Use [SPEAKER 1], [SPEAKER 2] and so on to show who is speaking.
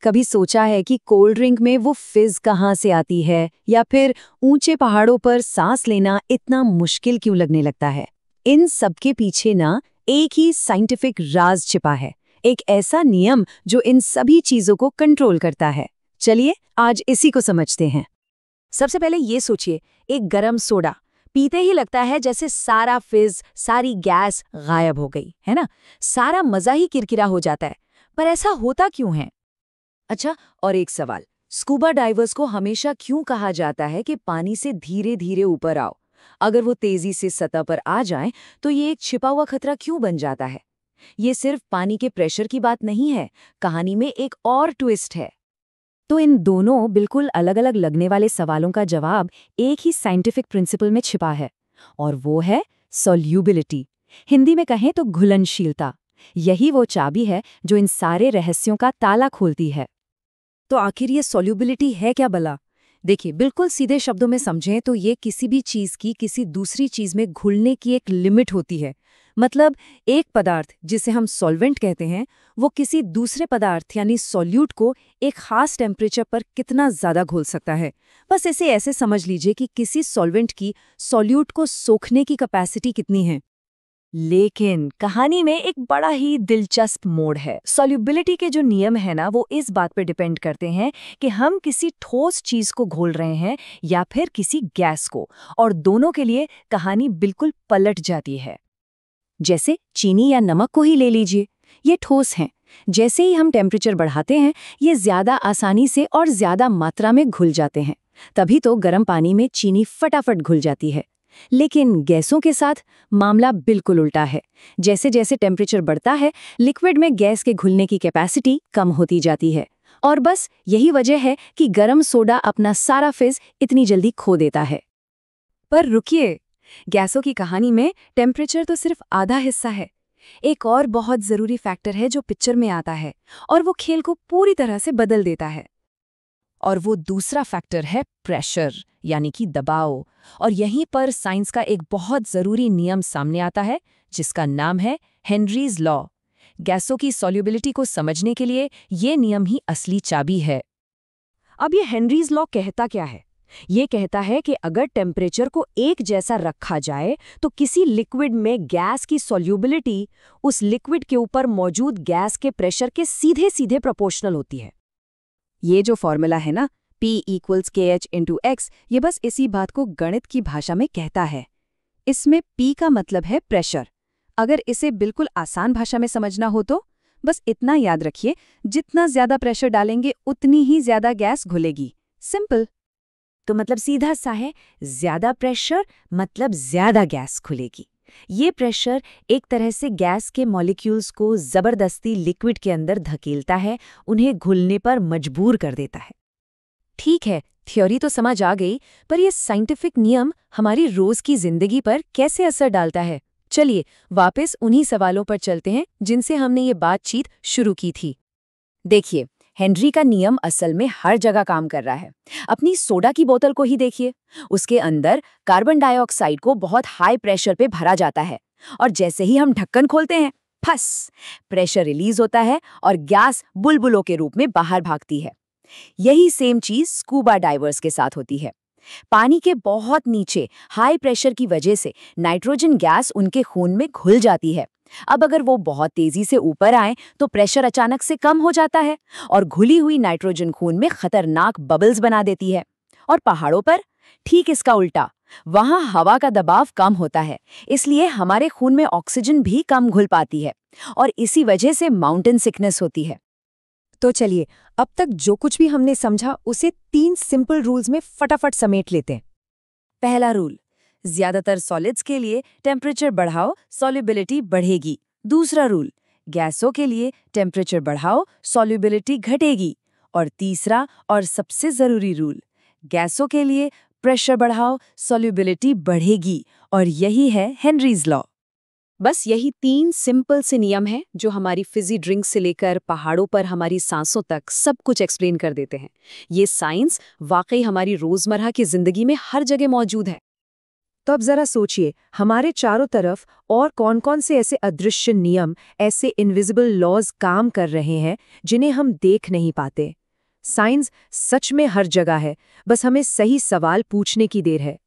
[SPEAKER 1] कभी सोचा है कि कोल्ड ड्रिंक में वो फिज कहाँ से आती है, या फिर ऊंचे पहाड़ों पर सांस लेना इतना मुश्किल क्यों लगने लगता है? इन सब के पीछे ना एक ही साइंटिफिक राज छिपा है, एक ऐसा नियम जो इन सभी चीजों को कंट्रोल करता है। चलिए आज इसी को समझते हैं।
[SPEAKER 2] सबसे पहले ये सोचिए, एक गरम सोडा पीते ही लगता है जैसे सारा फिज, सारी गैस गायब हो गई, है ना? सारा मजा ही किरकिरा हो जाता है। पर ऐसा होता क्यों है?
[SPEAKER 1] अच्छा, और एक सवाल, स्कूबा डाइवर्स को हमेशा क्यों कहा जाता है कि पानी से धीरे धीरे ऊपर आओ? अगर वो तेजी से सतह पर आ जाएं, तो ये एक छिपा हुआ खतरा क्यों बन जाता है? ये सिर्फ पानी के प्रेशर की बात नहीं है, कहानी में एक और ट्विस्ट है। तो इन दोनों बिल्कुल अलग अलग लगने वाले सवालों का जवाब एक ही साइंटिफिक प्रिंसिपल में छिपा है, और वो है सॉल्यूबिलिटी। हिंदी में कहें तो घुलनशीलता। यही वो चाबी है जो इन सारे रहस्यों का ताला खोलती है। तो आखिर ये सॉल्यूबिलिटी है क्या भला? देखिए, बिल्कुल सीधे शब्दों में समझें तो ये किसी भी चीज की किसी दूसरी चीज में घुलने की एक लिमिट होती है। मतलब एक पदार्थ जिसे हम सॉल्वेंट कहते हैं, वो किसी दूसरे पदार्थ यानी सॉल्यूट को एक खास टेम्परेचर पर कितना ज्यादा घोल सकता है। बस इसे ऐसे समझ लीजिए कि किसी सॉल्वेंट की सॉल्यूट को सोखने की कैपेसिटी कितनी है। लेकिन कहानी में एक बड़ा ही दिलचस्प मोड़ है। सॉल्युबिलिटी के जो नियम है ना, वो इस बात पर डिपेंड करते हैं कि हम किसी ठोस चीज को घोल रहे हैं या फिर किसी गैस को, और दोनों के लिए कहानी बिल्कुल पलट जाती है। जैसे चीनी या नमक को ही ले लीजिए, ये ठोस हैं। जैसे ही हम टेम्परेचर बढ़ाते हैं, ये ज्यादा आसानी से और ज्यादा मात्रा में घुल जाते हैं। तभी तो गर्म पानी में चीनी फटाफट घुल जाती है। लेकिन गैसों के साथ मामला बिल्कुल उल्टा है। जैसे जैसे टेम्परेचर बढ़ता है, लिक्विड में गैस के घुलने की कैपेसिटी कम होती जाती है। और बस यही वजह है कि गर्म सोडा अपना सारा फिज इतनी जल्दी खो देता है। पर रुकिए, गैसों की कहानी में टेम्परेचर तो सिर्फ आधा हिस्सा है। एक और बहुत जरूरी फैक्टर है जो पिक्चर में आता है, और वो खेल को पूरी तरह से बदल देता है। और वो दूसरा फैक्टर है प्रेशर, यानी कि दबाव। और यहीं पर साइंस का एक बहुत जरूरी नियम सामने आता है, जिसका नाम है हेनरीज लॉ। गैसों की सॉल्युबिलिटी को समझने के लिए ये नियम ही असली चाबी है। अब ये हेनरीज लॉ कहता क्या है? ये कहता है कि अगर टेम्परेचर को एक जैसा रखा जाए, तो किसी लिक्विड में गैस की सॉल्युबिलिटी उस लिक्विड के ऊपर मौजूद गैस के प्रेशर के सीधे सीधे प्रोपोर्शनल होती है। ये जो फॉर्मूला है ना, P = KH/X, ये बस इसी बात को गणित की भाषा में कहता है। इसमें P का मतलब है प्रेशर। अगर इसे बिल्कुल आसान भाषा में समझना हो तो बस इतना याद रखिए, जितना ज्यादा प्रेशर डालेंगे उतनी ही ज्यादा गैस घुलेगी। सिंपल। तो मतलब सीधा सा है, ज्यादा प्रेशर मतलब ज्यादा गैस खुलेगी। ये प्रेशर एक तरह से गैस के मॉलिक्यूल्स को जबरदस्ती लिक्विड के अंदर धकेलता है, उन्हें घुलने पर मजबूर कर देता है। ठीक है, थ्योरी तो समझ आ गई, पर ये साइंटिफिक नियम हमारी रोज की जिंदगी पर कैसे असर डालता है? चलिए वापस उन्हीं सवालों पर चलते हैं जिनसे हमने ये बातचीत शुरू की थी। देखिए, हेनरी का नियम असल में हर जगह काम कर रहा है। अपनी सोडा की बोतल को ही देखिए, उसके अंदर कार्बन डाइऑक्साइड को बहुत हाई प्रेशर पे भरा जाता है, और जैसे ही हम ढक्कन खोलते हैं, फस, प्रेशर रिलीज होता है और गैस बुलबुलों के रूप में बाहर भागती है। यही सेम चीज स्कूबा डाइवर्स के साथ होती है। पानी के बहुत नीचे हाई प्रेशर की वजह से नाइट्रोजन गैस उनके खून में घुल जाती है। अब अगर वो बहुत तेजी से ऊपर आए तो प्रेशर अचानक से कम हो जाता है, और घुली हुई नाइट्रोजन खून में खतरनाक बबल्स बना देती है। और पहाड़ों पर ठीक इसका उल्टा, वहां हवा का दबाव कम होता है, इसलिए हमारे खून में ऑक्सीजन भी कम घुल पाती है, और इसी वजह से माउंटेन सिकनेस होती है। तो चलिए, अब तक जो कुछ भी हमने समझा उसे 3 सिंपल रूल्स में फटाफट समेट लेते हैं। पहला रूल, ज्यादातर सॉलिड्स के लिए टेम्परेचर बढ़ाओ, सॉल्युबिलिटी बढ़ेगी। दूसरा रूल, गैसों के लिए टेम्परेचर बढ़ाओ, सॉल्युबिलिटी घटेगी। और तीसरा और सबसे जरूरी रूल, गैसों के लिए प्रेशर बढ़ाओ, सॉल्युबिलिटी बढ़ेगी। और यही है हेनरीज लॉ। बस यही 3 सिंपल से नियम हैं जो हमारी फिजी ड्रिंक से लेकर पहाड़ों पर हमारी सांसों तक सब कुछ एक्सप्लेन कर देते हैं। ये साइंस वाकई हमारी रोजमर्रा की जिंदगी में हर जगह मौजूद है।
[SPEAKER 2] तो अब जरा सोचिए, हमारे चारों तरफ और कौन-कौन से ऐसे अदृश्य नियम, ऐसे इनविजिबल लॉज काम कर रहे हैं जिन्हें हम देख नहीं पाते। साइंस सच में हर जगह है, बस हमें सही सवाल पूछने की देर है।